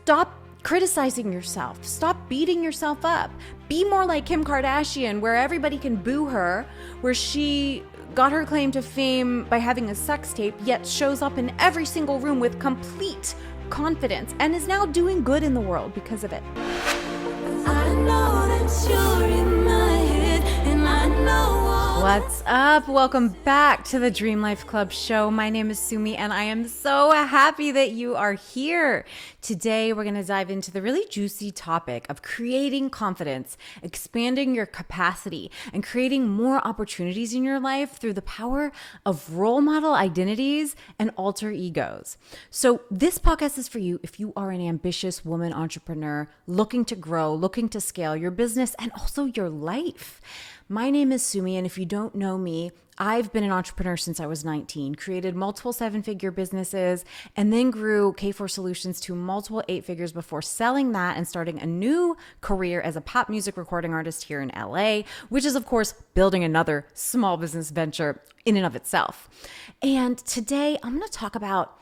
Stop criticizing yourself. Stop beating yourself up. Be more like Kim Kardashian, where everybody can boo her, where she got her claim to fame by having a sex tape, yet shows up in every single room with complete confidence and is now doing good in the world because of it. I know that you're in my head, and I know What's up? Welcome back to the Dream Life Club show. My name is Sumi, and I am so happy that you are here. Today, we're going to dive into the really juicy topic of creating confidence, expanding your capacity, and creating more opportunities in your life through the power of role model identities and alter egos. So this podcast is for you if you are an ambitious woman entrepreneur looking to grow, looking to scale your business and also your life. My name is Sumi, and if you don't know me, I've been an entrepreneur since I was 19, created multiple 7-figure businesses, and then grew K4 Solutions to multiple 8 figures before selling that and starting a new career as a pop music recording artist here in LA, which is, of course, building another small business venture in and of itself. And today, I'm going to talk about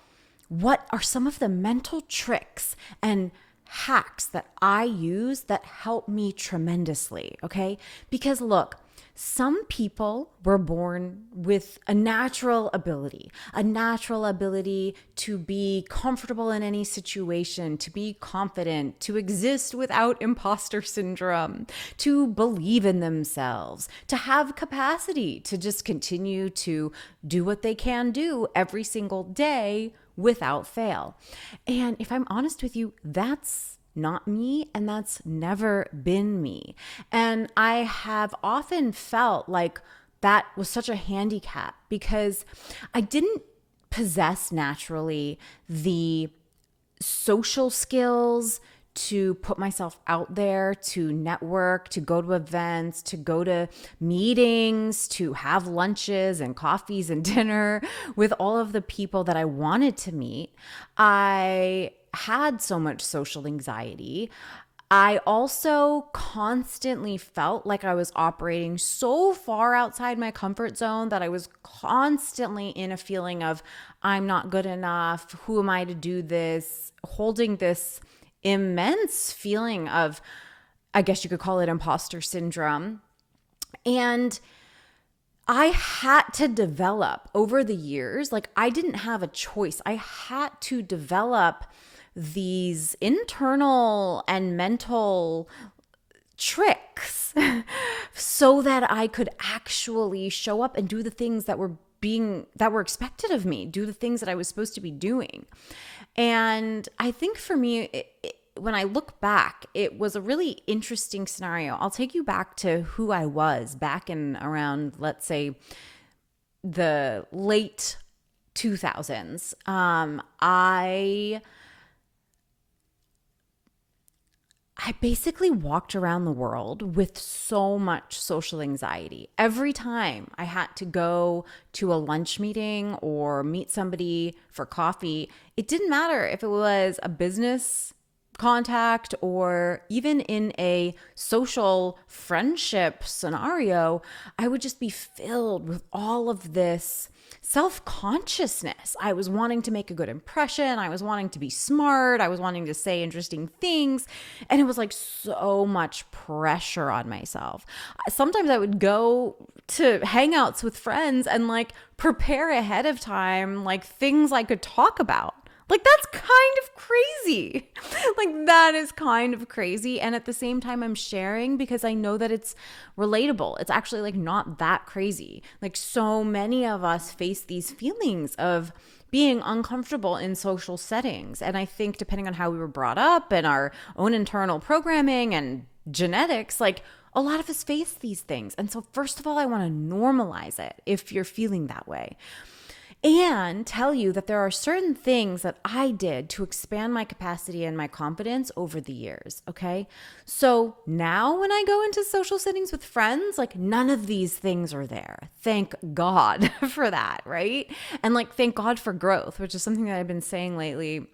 what are some of the mental tricks and hacks that I use that help me tremendously, okay? Because look, some people were born with a natural ability to be comfortable in any situation, to be confident, to exist without imposter syndrome, to believe in themselves, to have capacity to just continue to do what they can do every single day without fail. And if I'm honest with you, that's not me, and that's never been me. And I have often felt like that was such a handicap because I didn't possess naturally the social skills to put myself out there, to network, to go to events, to go to meetings, to have lunches and coffees and dinner with all of the people that I wanted to meet. I had so much social anxiety. I also constantly felt like I was operating so far outside my comfort zone that I was constantly in a feeling of, I'm not good enough. Who am I to do this? Holding this immense feeling of, I guess you could call it imposter syndrome. And I had to develop over the years, like I didn't have a choice. I had to develop these internal and mental tricks so that I could actually show up and do the things that were expected of me, do the things that I was supposed to be doing. And I think for me, when I look back, it was a really interesting scenario. I'll take you back to who I was back in around, let's say, the late 2000s. I basically walked around the world with so much social anxiety. Every time I had to go to a lunch meeting or meet somebody for coffee, it didn't matter if it was a business contact or even in a social friendship scenario, I would just be filled with all of this self-consciousness. I was wanting to make a good impression. I was wanting to be smart. I was wanting to say interesting things. And it was like so much pressure on myself. Sometimes I would go to hangouts with friends and like prepare ahead of time, like things I could talk about. Like, that's kind of crazy. Like, that is kind of crazy. And at the same time, I'm sharing because I know that it's relatable. It's actually like not that crazy. Like, so many of us face these feelings of being uncomfortable in social settings. And I think depending on how we were brought up and our own internal programming and genetics, like a lot of us face these things. And so first of all, I want to normalize it if you're feeling that way. And tell you that there are certain things that I did to expand my capacity and my confidence over the years, okay? So now when I go into social settings with friends, like none of these things are there. Thank God for that, right? And like thank God for growth, which is something that I've been saying lately.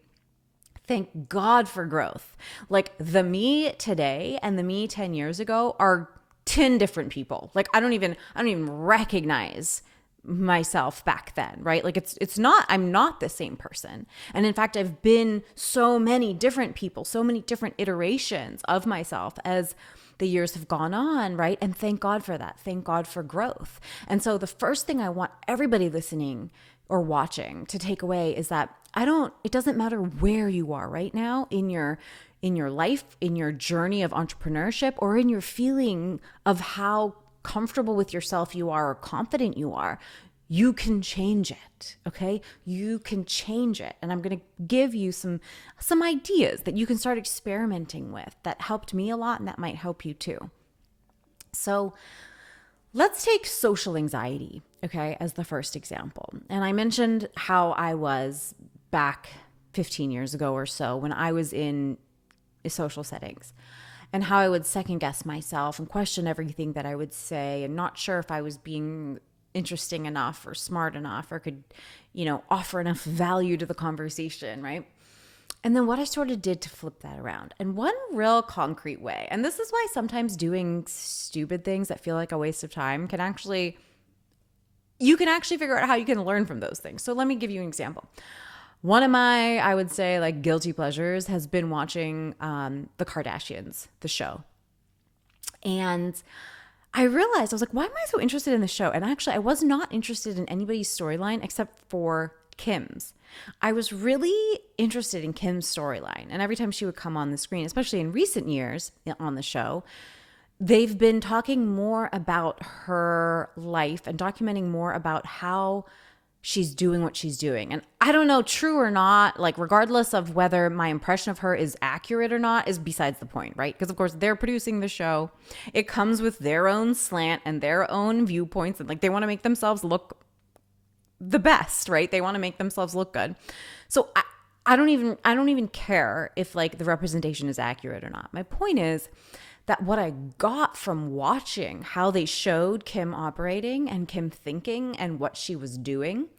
Thank God for growth. Like the me today and the me 10 years ago are 10 different people. Like I don't even recognize myself back then, right? Like it's not, I'm not the same person. And in fact, I've been so many different people, so many different iterations of myself as the years have gone on, right? And thank God for that. Thank God for growth. And so the first thing I want everybody listening or watching to take away is that it doesn't matter where you are right now in your life, in your journey of entrepreneurship, or in your feeling of how comfortable with yourself you are or confident you are. You can change it, okay? You can change it. And I'm going to give you some ideas that you can start experimenting with that helped me a lot and that might help you too. So let's take social anxiety, okay, as the first example. And I mentioned how I was back 15 years ago or so when I was in social settings, and how I would second guess myself and question everything that I would say and not sure if I was being interesting enough or smart enough or could, offer enough value to the conversation, right? And then what I sort of did to flip that around. And one real concrete way, and this is why sometimes doing stupid things that feel like a waste of time you can actually figure out how you can learn from those things. So let me give you an example. One of my, I would say, like guilty pleasures has been watching the Kardashians, the show. And I realized, I was like, why am I so interested in the show? And actually, I was not interested in anybody's storyline except for Kim's. I was really interested in Kim's storyline. And every time she would come on the screen, especially in recent years on the show, they've been talking more about her life and documenting more about how she's doing what she's doing. And I don't know, true or not, like regardless of whether my impression of her is accurate or not is besides the point, right? Because of course they're producing the show. It comes with their own slant and their own viewpoints, and like they want to make themselves look the best, right? They want to make themselves look good. So I don't even care if like the representation is accurate or not. My point is that what I got from watching how they showed Kim operating and Kim thinking and what she was doing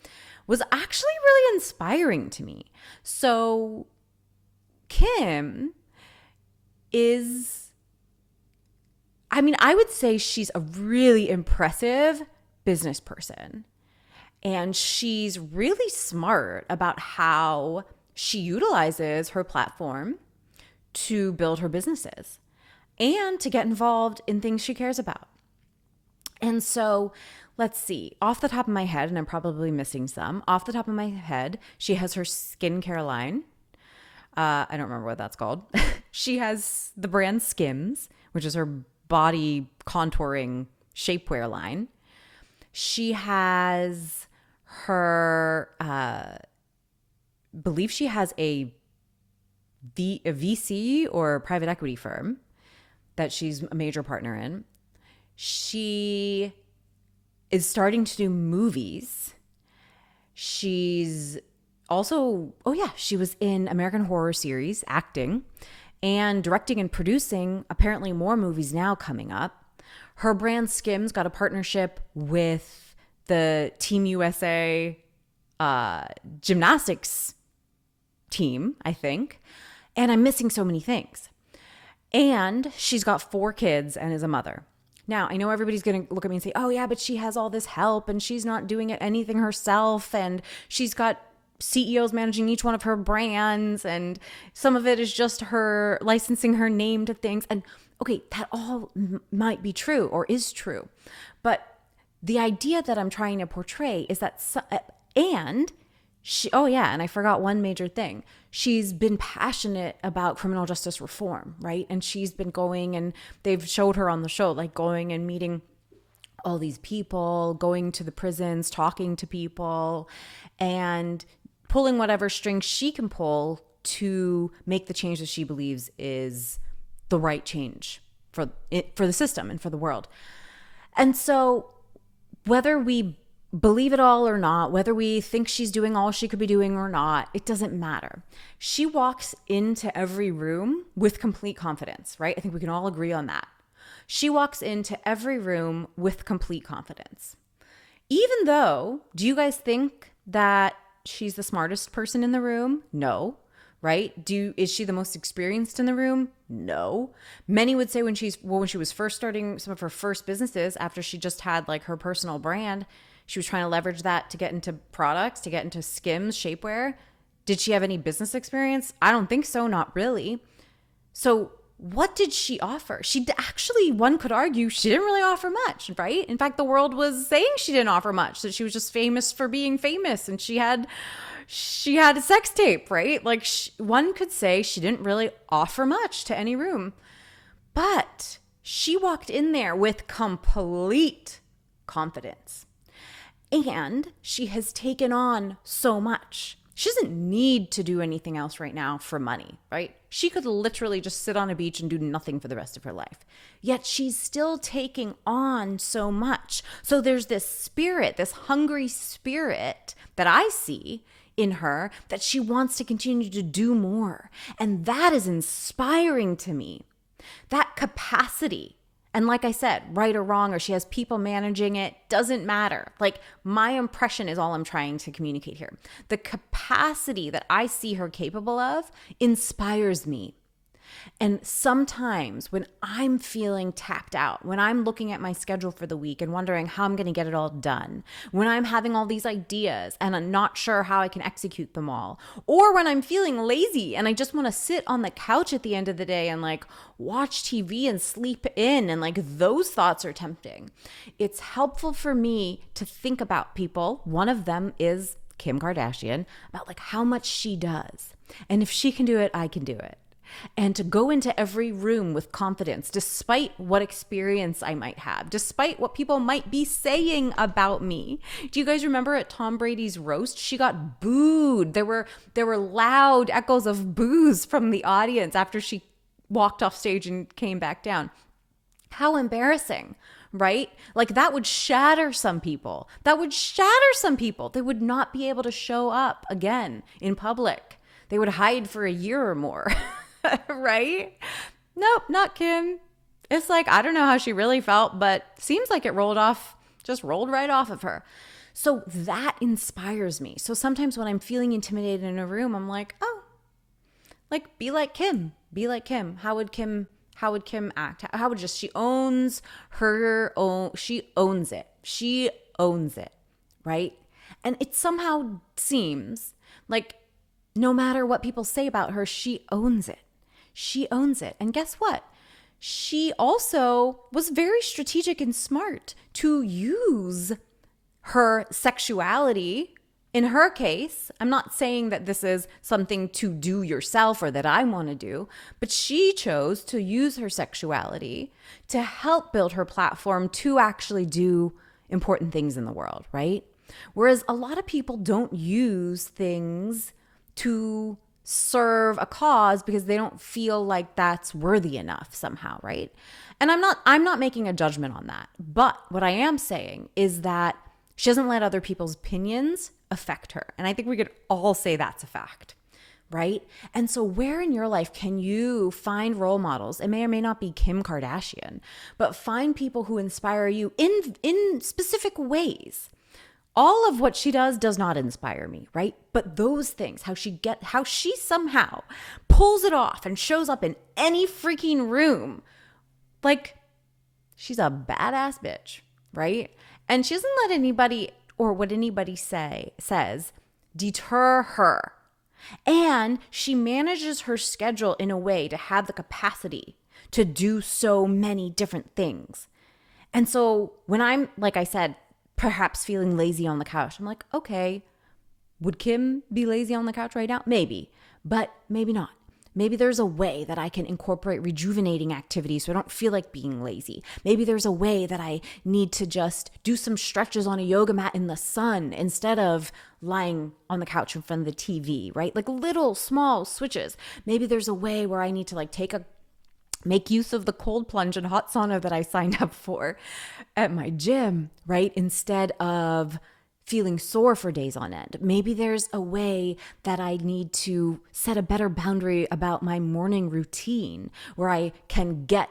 was actually really inspiring to me. So Kim I would say she's a really impressive business person. And she's really smart about how she utilizes her platform to build her businesses and to get involved in things she cares about. And so let's see, off the top of my head, and I'm probably missing some, off the top of my head, she has her skincare line. I don't remember what that's called. She has the brand Skims, which is her body contouring shapewear line. She has her, believe she has a VC or private equity firm that she's a major partner in. She is starting to do movies. She's also, she was in American Horror series, acting, and directing and producing apparently more movies now coming up. Her brand Skims got a partnership with the Team USA gymnastics team, I think. And I'm missing so many things. And she's got 4 kids and is a mother. Now, I know everybody's going to look at me and say, oh yeah, but she has all this help and she's not doing anything herself. And she's got CEOs managing each one of her brands. And some of it is just her licensing her name to things. And okay, that all might be true or is true. But the idea that I'm trying to portray is that, and I forgot one major thing. She's been passionate about criminal justice reform, right? And she's been going, and they've showed her on the show, like going and meeting all these people, going to the prisons, talking to people, and pulling whatever strings she can pull to make the change that she believes is the right change for the system and for the world. And so whether we believe it all or not, whether we think she's doing all she could be doing or not, it doesn't matter. She walks into every room with complete confidence, right? I think we can all agree on that. She walks into every room with complete confidence. Even though, do you guys think that she's the smartest person in the room? No. Right? Is she the most experienced in the room? No. Many would say when she was first starting some of her first businesses after she just had like her personal brand, She was trying to leverage that to get into products, to get into Skims shapewear. Did she have any business experience? I don't think so, not really. So what did she offer? Actually, one could argue she didn't really offer much, right? In fact, the world was saying she didn't offer much, that she was just famous for being famous, and she had a sex tape, right? Like one could say she didn't really offer much to any room. But she walked in there with complete confidence. And she has taken on so much. She doesn't need to do anything else right now for money, right? She could literally just sit on a beach and do nothing for the rest of her life. Yet she's still taking on so much. So there's this spirit, this hungry spirit that I see in her, that she wants to continue to do more. And that is inspiring to me. That capacity. And like I said, right or wrong, or she has people managing it, doesn't matter. Like, my impression is all I'm trying to communicate here. The capacity that I see her capable of inspires me. And sometimes when I'm feeling tapped out, when I'm looking at my schedule for the week and wondering how I'm going to get it all done, when I'm having all these ideas and I'm not sure how I can execute them all, or when I'm feeling lazy and I just want to sit on the couch at the end of the day and like watch TV and sleep in, and like those thoughts are tempting, it's helpful for me to think about people. One of them is Kim Kardashian, about like how much she does. And if she can do it, I can do it. And to go into every room with confidence, despite what experience I might have, despite what people might be saying about me. Do you guys remember at Tom Brady's roast, she got booed? There were loud echoes of boos from the audience after she walked off stage and came back down. How embarrassing, right? Like, that would shatter some people. They would not be able to show up again in public. They would hide for a year or more. Right? Nope, not Kim. It's like, I don't know how she really felt, but seems like it rolled right off of her. So that inspires me. So sometimes when I'm feeling intimidated in a room, I'm like, oh, like, be like Kim. How would Kim act? She owns it, right? And it somehow seems like no matter what people say about her, she owns it. And guess what? She also was very strategic and smart to use her sexuality. In her case, I'm not saying that this is something to do yourself or that I want to do, but she chose to use her sexuality to help build her platform to actually do important things in the world, right? Whereas a lot of people don't use things to serve a cause because they don't feel like that's worthy enough somehow, right? And I'm not making a judgment on that. But what I am saying is that she doesn't let other people's opinions affect her. And I think we could all say that's a fact, right? And so where in your life can you find role models? It may or may not be Kim Kardashian, but find people who inspire you in specific ways. All of what she does not inspire me, right? But those things, how she somehow pulls it off and shows up in any freaking room, like, she's a badass bitch, right? And she doesn't let anybody or what anybody says deter her. And she manages her schedule in a way to have the capacity to do so many different things. And so when I'm, like I said, perhaps feeling lazy on the couch, I'm like, okay, would Kim be lazy on the couch right now? Maybe, but maybe not. Maybe there's a way that I can incorporate rejuvenating activities so I don't feel like being lazy. Maybe there's a way that I need to just do some stretches on a yoga mat in the sun instead of lying on the couch in front of the TV, right? Like little small switches. Maybe there's a way where I need to like make use of the cold plunge and hot sauna that I signed up for at my gym, right? Instead of feeling sore for days on end. Maybe there's a way that I need to set a better boundary about my morning routine where I can get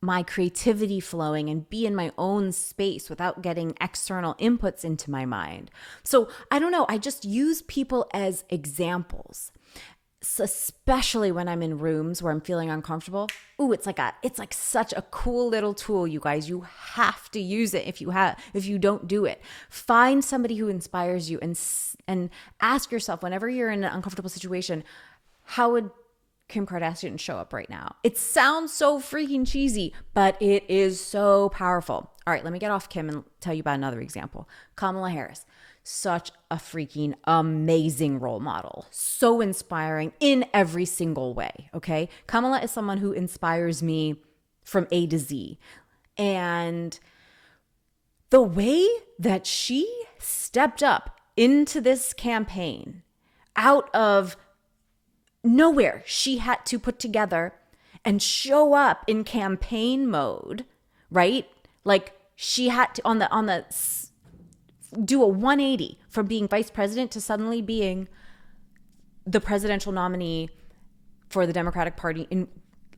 my creativity flowing and be in my own space without getting external inputs into my mind. So I don't know. I just use people as examples. especially when I'm in rooms where I'm feeling uncomfortable. Ooh, it's like such a cool little tool, you guys. You have to use it if you don't do it. Find somebody who inspires you and ask yourself whenever you're in an uncomfortable situation, how would Kim Kardashian show up right now? It sounds so freaking cheesy, but it is so powerful. All right, let me get off Kim and tell you about another example. Kamala Harris. Such a freaking amazing role model. So inspiring in every single way, okay? Kamala is someone who inspires me from A to Z. And the way that she stepped up into this campaign out of nowhere, she had to put together and show up in campaign mode, right? Like she had to do a 180 from being vice president to suddenly being the presidential nominee for the Democratic Party in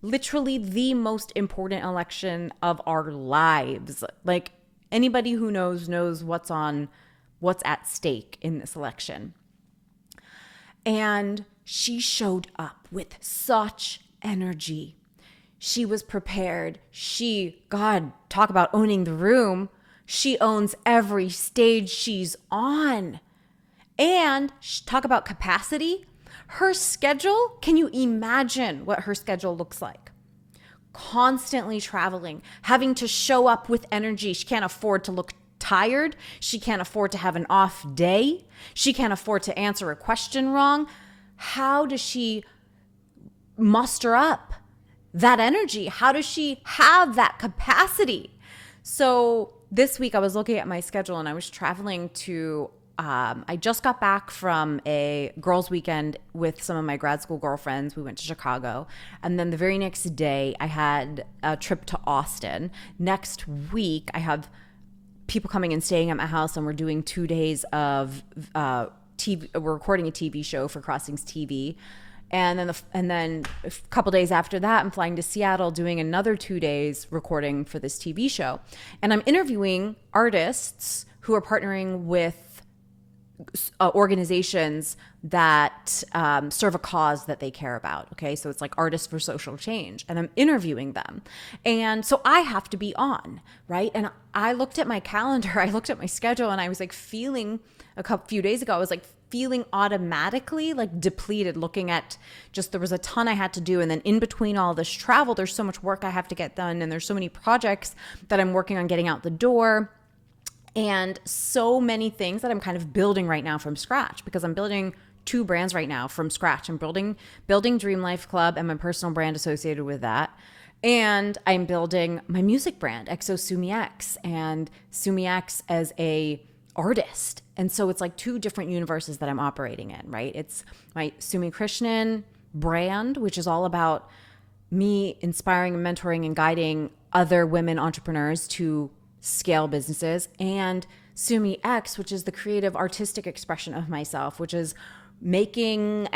literally the most important election of our lives. Like anybody who knows what's at stake in this election. And she showed up with such energy. She was prepared. God, talk about owning the room. She owns every stage she's on. And talk about capacity. Her schedule, can you imagine what her schedule looks like? Constantly traveling, having to show up with energy. She can't afford to look tired. She can't afford to have an off day. She can't afford to answer a question wrong. How does she muster up that energy? How does she have that capacity? So this week I was looking at my schedule and I was traveling to, I just got back from a girls' weekend with some of my grad school girlfriends. We went to Chicago. And then the very next day I had a trip to Austin. Next week I have people coming and staying at my house and we're doing 2 days of TV. We're recording a TV show for Crossings TV. And then a couple days after that, I'm flying to Seattle doing another 2 days recording for this TV show. And I'm interviewing artists who are partnering with organizations that serve a cause that they care about. Okay, so it's like Artists for Social Change. And I'm interviewing them. And so I have to be on, right? And I looked at my calendar, I looked at my schedule, and I was like feeling few days ago, I was like feeling automatically like depleted, looking at just there was a ton I had to do. And then in between all this travel, there's so much work I have to get done. And there's so many projects that I'm working on getting out the door. And so many things that I'm kind of building right now from scratch, because I'm building 2 brands right now from scratch. I'm building Dream Life Club and my personal brand associated with that. And I'm building my music brand, XO Sumi X, and Sumi X as a artist. And so it's like 2 different universes that I'm operating in, right? It's my Sumi Krishnan brand, which is all about me inspiring and mentoring and guiding other women entrepreneurs to scale businesses, and Sumi X, which is the creative artistic expression of myself, which is making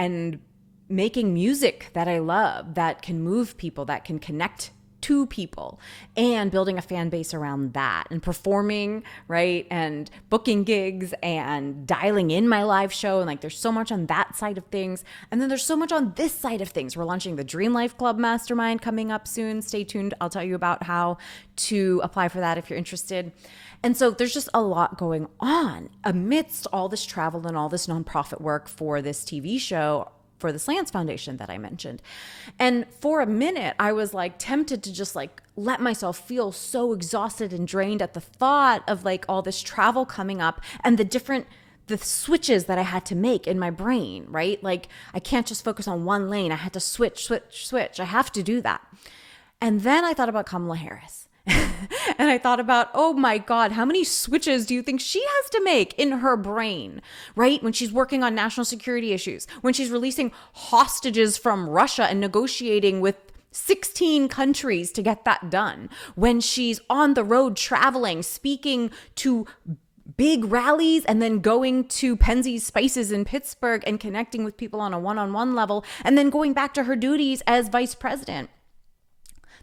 music that I love, that can move people, that can connect to people, and building a fan base around that, and performing, right, and booking gigs and dialing in my live show. And like there's so much on that side of things, and then there's so much on this side of things. We're launching the Dream Life Club Mastermind coming up soon. Stay tuned. I'll tell you about how to apply for that if you're interested. And so there's just a lot going on amidst all this travel and all this nonprofit work for this TV show, for the Slants Foundation that I mentioned. And for a minute, I was like tempted to just like let myself feel so exhausted and drained at the thought of like all this travel coming up and the switches that I had to make in my brain, right? Like I can't just focus on one lane. I had to switch. I have to do that. And then I thought about Kamala Harris. And I thought about, oh my God, how many switches do you think she has to make in her brain, right? When she's working on national security issues, when she's releasing hostages from Russia and negotiating with 16 countries to get that done, when she's on the road traveling, speaking to big rallies, and then going to Penzeys Spices in Pittsburgh and connecting with people on a one-on-one level, and then going back to her duties as vice president.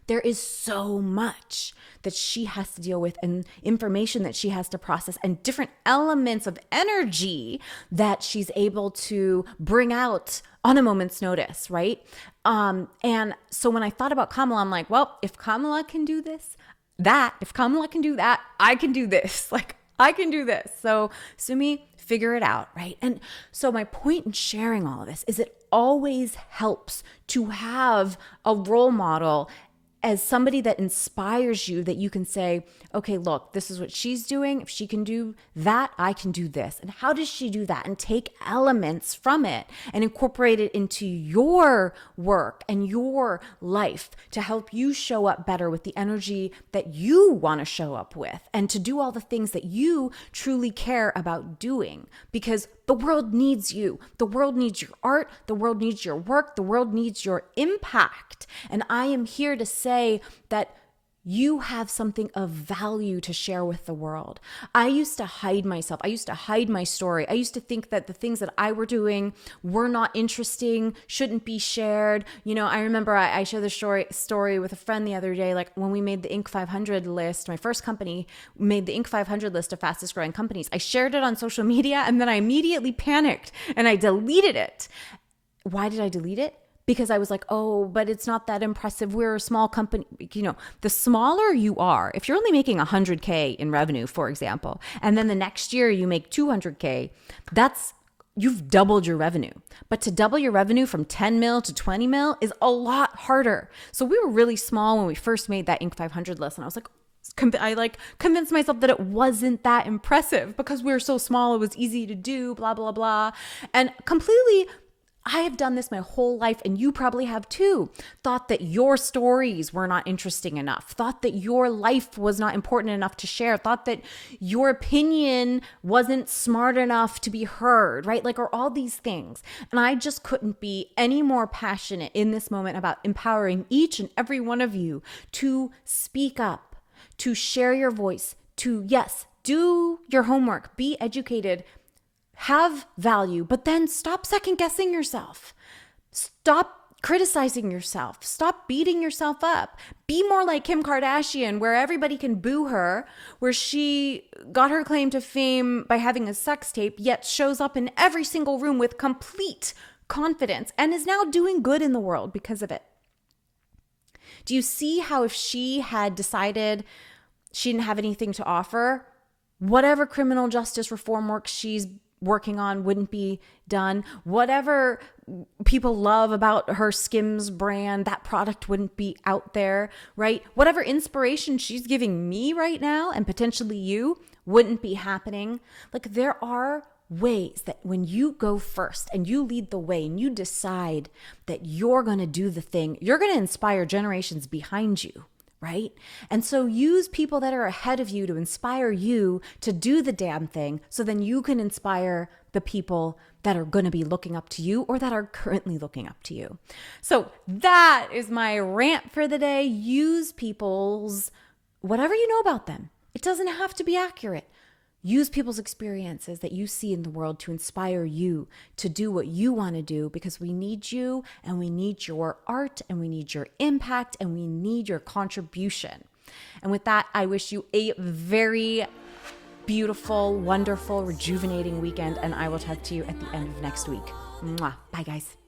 There is so much that she has to deal with, and information that she has to process, and different elements of energy that she's able to bring out on a moment's notice, right? And so when I thought about Kamala, I'm like, well, if Kamala can do this, if Kamala can do that, I can do this. Like, I can do this. So Sumi, figure it out, right? And so my point in sharing all of this is it always helps to have a role model as somebody that inspires you, that you can say, okay, look, this is what she's doing. If she can do that, I can do this. And how does she do that? And take elements from it and incorporate it into your work and your life to help you show up better with the energy that you want to show up with, and to do all the things that you truly care about doing, because the world needs you. The world needs your art. The world needs your work. The world needs your impact. And I am here to say that you have something of value to share with the world. I used to hide myself. I used to hide my story. I used to think that the things that I were doing were not interesting, shouldn't be shared. You know, I remember I shared the story with a friend the other day, like when we made the Inc. 500 list, my first company made the Inc. 500 list of fastest growing companies. I shared it on social media and then I immediately panicked and I deleted it. Why did I delete it? Because I was like, oh, but it's not that impressive. We're a small company. You know, the smaller you are, if you're only making 100K in revenue, for example, and then the next year you make 200K, you've doubled your revenue. But to double your revenue from 10 mil to 20 mil is a lot harder. So we were really small when we first made that Inc. 500 list. And I was like, I convinced myself that it wasn't that impressive because we were so small. It was easy to do, blah, blah, blah. And completely, I have done this my whole life, and you probably have too. Thought that your stories were not interesting enough. Thought that your life was not important enough to share. Thought that your opinion wasn't smart enough to be heard, right? Like, or all these things. And I just couldn't be any more passionate in this moment about empowering each and every one of you to speak up, to share your voice, to, yes, do your homework, be educated, have value, but then stop second guessing yourself. Stop criticizing yourself. Stop beating yourself up. Be more like Kim Kardashian, where everybody can boo her, where she got her claim to fame by having a sex tape, yet shows up in every single room with complete confidence and is now doing good in the world because of it. Do you see how if she had decided she didn't have anything to offer, whatever criminal justice reform work she's working on wouldn't be done. Whatever people love about her Skims brand, that product wouldn't be out there, right? Whatever inspiration she's giving me right now and potentially you wouldn't be happening. Like, there are ways that when you go first and you lead the way and you decide that you're going to do the thing, you're going to inspire generations behind you. Right? And so use people that are ahead of you to inspire you to do the damn thing, so then you can inspire the people that are going to be looking up to you or that are currently looking up to you. So that is my rant for the day. Use people's, whatever you know about them. It doesn't have to be accurate. Use people's experiences that you see in the world to inspire you to do what you want to do, because we need you and we need your art and we need your impact and we need your contribution. And with that, I wish you a very beautiful, wonderful, rejuvenating weekend, and I will talk to you at the end of next week. Mwah. Bye, guys.